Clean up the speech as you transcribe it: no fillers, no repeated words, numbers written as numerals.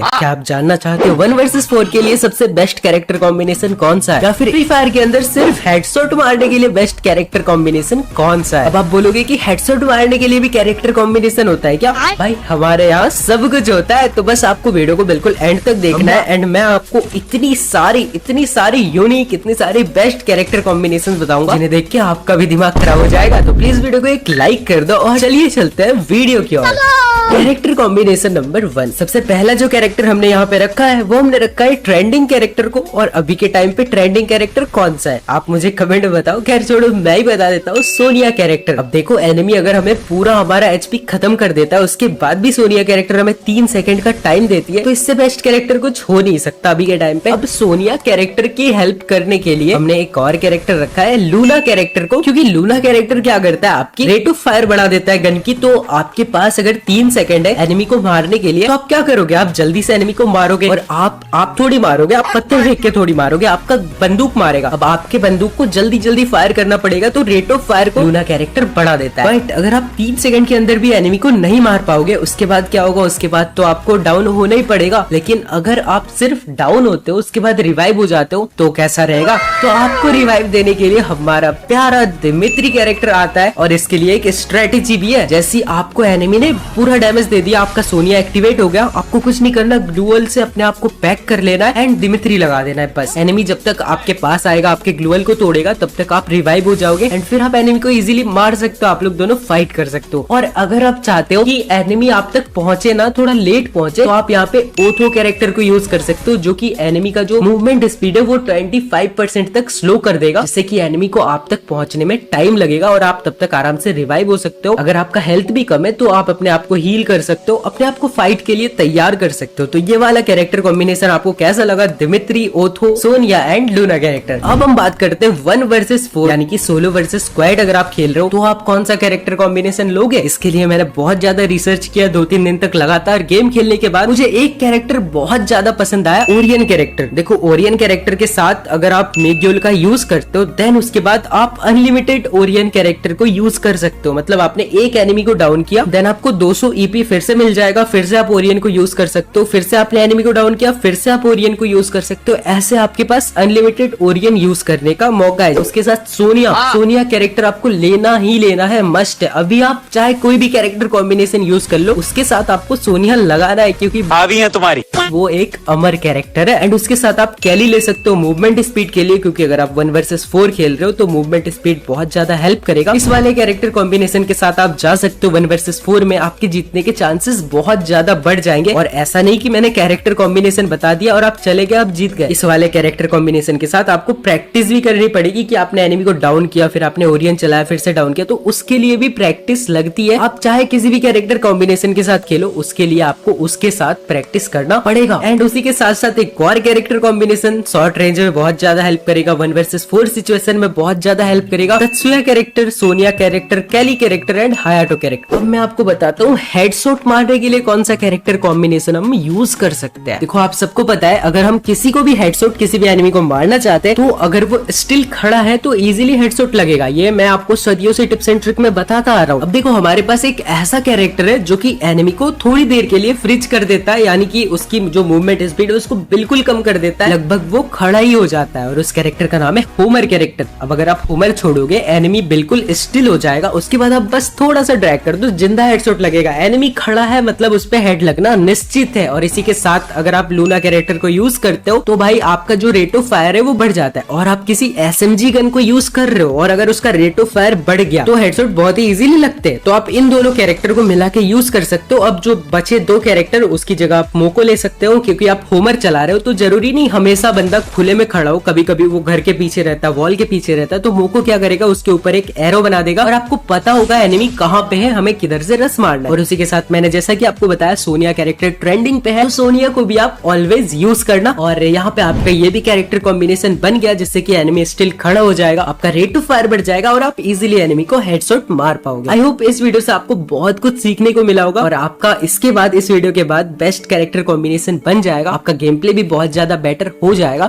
क्या आप जानना चाहते हो 1 वर्सेस 4 के लिए सबसे बेस्ट कैरेक्टर कॉम्बिनेशन कौन सा है, या फिर फ्री फायर के अंदर सिर्फ हेडशॉट मारने के लिए बेस्ट कैरेक्टर कॉम्बिनेशन कौन सा है? अब आप बोलोगे कि हेडशॉट मारने के लिए भी कैरेक्टर कॉम्बिनेशन होता है क्या? भाई हमारे यहाँ सब कुछ होता है, तो बस आपको वीडियो को बिल्कुल एंड तक देखना है। एंड मैं आपको इतनी सारी यूनिक, इतनी सारी बेस्ट कैरेक्टर कॉम्बिनेशन बताऊंगा जिन्हें देख के आपका भी दिमाग खराब हो जाएगा। तो प्लीज वीडियो को एक लाइक कर दो और चलिए चलते हैं वीडियो की ओर। Character combination number 1। सबसे पहला जो कैरेक्टर हमने यहाँ पे रखा है वो हमने रखा है ट्रेंडिंग कैरेक्टर को। और अभी के टाइम पे ट्रेंडिंग कैरेक्टर कौन सा है आप मुझे कमेंट में बताओ। खैर छोड़ो, मैं ही बता देता हूँ, सोनिया कैरेक्टर। अब देखो, एनिमी अगर हमें पूरा हमारा एचपी खत्म कर देता है, उसके बाद भी सोनिया कैरेक्टर हमें 3 सेकंड का टाइम देती है, तो इससे बेस्ट कैरेक्टर कुछ हो नहीं सकता अभी के टाइम पे। अब सोनिया कैरेक्टर की हेल्प करने के लिए हमने एक और कैरेक्टर रखा है, लूना कैरेक्टर को। क्योंकि लूना कैरेक्टर क्या करता है, आपकी रेट ऑफ फायर बढ़ा देता है गन की। तो आपके पास अगर 3 सेकंड है एनिमी को मारने के लिए, तो आप क्या करोगे, आप जल्दी से एनिमी को मारोगे। और आप थोड़ी मारोगे, आप पत्थर फेंक के थोड़ी मारोगे, आपका बंदूक मारेगा। अब आपके बंदूक को जल्दी फायर करना पड़ेगा, तो रेट ऑफ फायर को लूना कैरेक्टर बढ़ा देता है। बट अगर आप 3 सेकंड के अंदर भी एनिमी को नहीं मार पाओगे, उसके बाद क्या होगा, उसके बाद तो आपको डाउन होना ही पड़ेगा। लेकिन अगर आप सिर्फ डाउन होते हो, उसके बाद रिवाइव हो जाते हो, तो कैसा रहेगा? तो आपको रिवाइव देने के लिए हमारा प्यारा दिमित्री कैरेक्टर आता है। और इसके लिए एक स्ट्रेटेजी भी है। जैसी आपको एनिमी ने पूरा डैमेज दे दिया, आपका सोनिया एक्टिवेट हो गया, आपको कुछ नहीं करना, ग्लूअल से अपने आप को पैक कर लेना है एंड दिमित्री लगा देना है बस। एनिमी जब तक आपके पास आएगा, आपके ग्लूअल को तोड़ेगा, तब तक आप रिवाइव हो जाओगे एंड फिर आप एनिमी को इजीली मार सकते हो। आप लोग दोनों फाइट कर सकते हो। और अगर आप चाहते हो कि एनिमी आप तक पहुंचे ना, थोड़ा लेट पहुंचे, तो आप यहाँ पे ओथो कैरेक्टर को यूज कर सकते हो, जो कि एनिमी का जो मूवमेंट स्पीड है वो 25% तक स्लो कर देगा, जिससे कि एनिमी को आप तक पहुंचने में टाइम लगेगा और आप तब तक आराम से रिवाइव हो सकते हो। अगर आपका हेल्थ भी कम है तो आप अपने आप को हील कर सकते हो, अपने आप को फाइट के लिए तैयार कर सकते हो। तो ये वाला कैरेक्टर कॉम्बिनेशन आपको कैसा लगा? Dimitri, Otho, Sonia and Luna character. अब हम बात करते हैं 1 वर्सेस 4 यानी कि सोलो वर्सेस स्क्वाड। अगर आप खेल रहे हो तो आप कौन सा कैरेक्टर कॉम्बिनेशन लोगे? इसके लिए मैंने बहुत ज्यादा रिसर्च किया, 2-3 दिन तक लगातार गेम खेलने के बाद मुझे एक कैरेक्टर बहुत ज्यादा पसंद आया, ओरियन कैरेक्टर। देखो, ओरियन कैरेक्टर के साथ अगर आप मेग्योल का यूज करते हो, देन उसके बाद आप अनलिमिटेड ओरियन कैरेक्टर को यूज कर सकते हो। मतलब आपने एक एनिमी को डाउन किया, देन आपको 200 ईपी फिर से मिल जाएगा, फिर से आप ओरियन को यूज कर सकते हो। फिर से आपने एनिमी को डाउन किया, फिर से आप ओरियन को यूज कर सकते हो। ऐसे आपके पास अनलिमिटेड ओरियन यूज करने का मौका है। उसके साथ सोनिया कैरेक्टर आपको लेना ही लेना है, मस्ट है। अभी आप चाहे कोई भी कैरेक्टर कॉम्बिनेशन यूज कर लो, उसके साथ आपको सोनिया लगाना है, क्योंकि भाभी है तुम्हारी, वो एक अमर कैरेक्टर है। एंड उसके साथ आप कैली ले सकते हो मूवमेंट स्पीड के लिए, क्योंकि अगर आप 1 वर्सेस 4 खेल रहे हो तो मूवमेंट स्पीड बहुत ज्यादा हेल्प करेगा। इस वाले कैरेक्टर कॉम्बिनेशन के साथ आप जा सकते हो 1 वर्सेस 4 में, आपके जीतने के चांसेस बहुत ज्यादा बढ़ जाएंगे। और ऐसा नहीं कि मैंने कैरेक्टर कॉम्बिनेशन बता दिया और आप चले गए, आप जीत गए। इस वाले कैरेक्टर कॉम्बिनेशन के साथ आपको प्रैक्टिस भी करनी पड़ेगी कि आपने एनिमी को डाउन किया, फिर आपने ओरियन चलाया, फिर से डाउन किया, तो उसके लिए भी प्रैक्टिस लगती है। आप चाहे किसी भी कैरेक्टर कॉम्बिनेशन के साथ खेलो, उसके लिए आपको उसके साथ प्रैक्टिस करना पड़ेगा। एंड उसी के साथ साथ एक और कैरेक्टर कॉम्बिनेशन शॉर्ट रेंज में बहुत ज्यादा हेल्प करेगा, 1 वर्सेस 4 सिचुएशन में बहुत ज्यादा हेल्प करेगा, Tatsuya character, Sonia character, Kelly character and Hayato character. अब मैं आपको बताता हूँ हेडशॉट मारने के लिए कौन सा कैरेक्टर कॉम्बिनेशन हम यूज कर सकते हैं। देखो, आप सबको पता है, अगर हम किसी को भी हेडशॉट, किसी भी एनिमी को मारना चाहते हैं, तो अगर वो स्टिल खड़ा है तो इजीली हेडशॉट लगेगा। ये मैं आपको सदियों से टिप्स एंड ट्रिक में बताता आ रहा हूँ। अब देखो, हमारे पास एक ऐसा कैरेक्टर है जो कि एनिमी को थोड़ी देर के लिए फ्रीज कर देता है, यानी कि उसकी जो मूवमेंट स्पीड है उसको बिल्कुल कम कर देता है, लगभग वो खड़ा ही हो जाता है। और उस कैरेक्टर का नाम है होमर कैरेक्टर। अब अगर आप होमर छोड़ोगे, एनिमी बिल्कुल स्टिल हो जाएगा, उसके बाद आप बस थोड़ा सा ड्रैग कर दो, जिंदा हेडशॉट लगेगा। एनिमी खड़ा है मतलब उस पे हेड लगना निश्चित है। और इसी के साथ अगर आप लूना कैरेक्टर को यूज करते हो तो भाई आपका जो रेट ऑफ फायर है वो बढ़ जाता है। और आप किसी एसएमजी गन को यूज कर रहे हो और अगर उसका रेट ऑफ फायर बढ़ गया तो हेडशॉट बहुत ही इजीली लगते हैं। तो आप इन दोनों कैरेक्टर को मिला के यूज कर सकते हो। अब जो बचे 2 कैरेक्टर, उसकी जगह आप मोको ले सकते हो, क्योंकि आप होमर चला रहे हो तो जरूरी नहीं हमेशा बंदा खुले में खड़ा हो, कभी कभी वो घर के पीछे रहता है, वॉल के पीछे रहता है। तो मोको क्या करेगा, उसके ऊपर एक एरो बना देगा और आपको पता होगा एनिमी कहाँ पे है, हमें किधर से रस मारना है। और उसी के साथ मैंने जैसा कि आपको बताया, सोनिया कैरेक्टर ट्रेंडिंग पे है, तो सोनिया को भी आप ऑलवेज यूज करना। और यहाँ पे आपका ये भी कैरेक्टर कॉम्बिनेशन बन गया, जिससे कि एनिमी स्टिल खड़ा हो जाएगा, आपका रेट ऑफ फायर बढ़ जाएगा और आप इजीली एनिमी को हेडशॉट मार पाओगे। आई होप इस वीडियो से आपको बहुत कुछ सीखने को मिला होगा और आपका इसके बाद, इस वीडियो के बाद बेस्ट कैरेक्टर कॉम्बिनेशन बन जाएगा, आपका गेम प्ले भी बहुत ज्यादा बेटर हो जाएगा।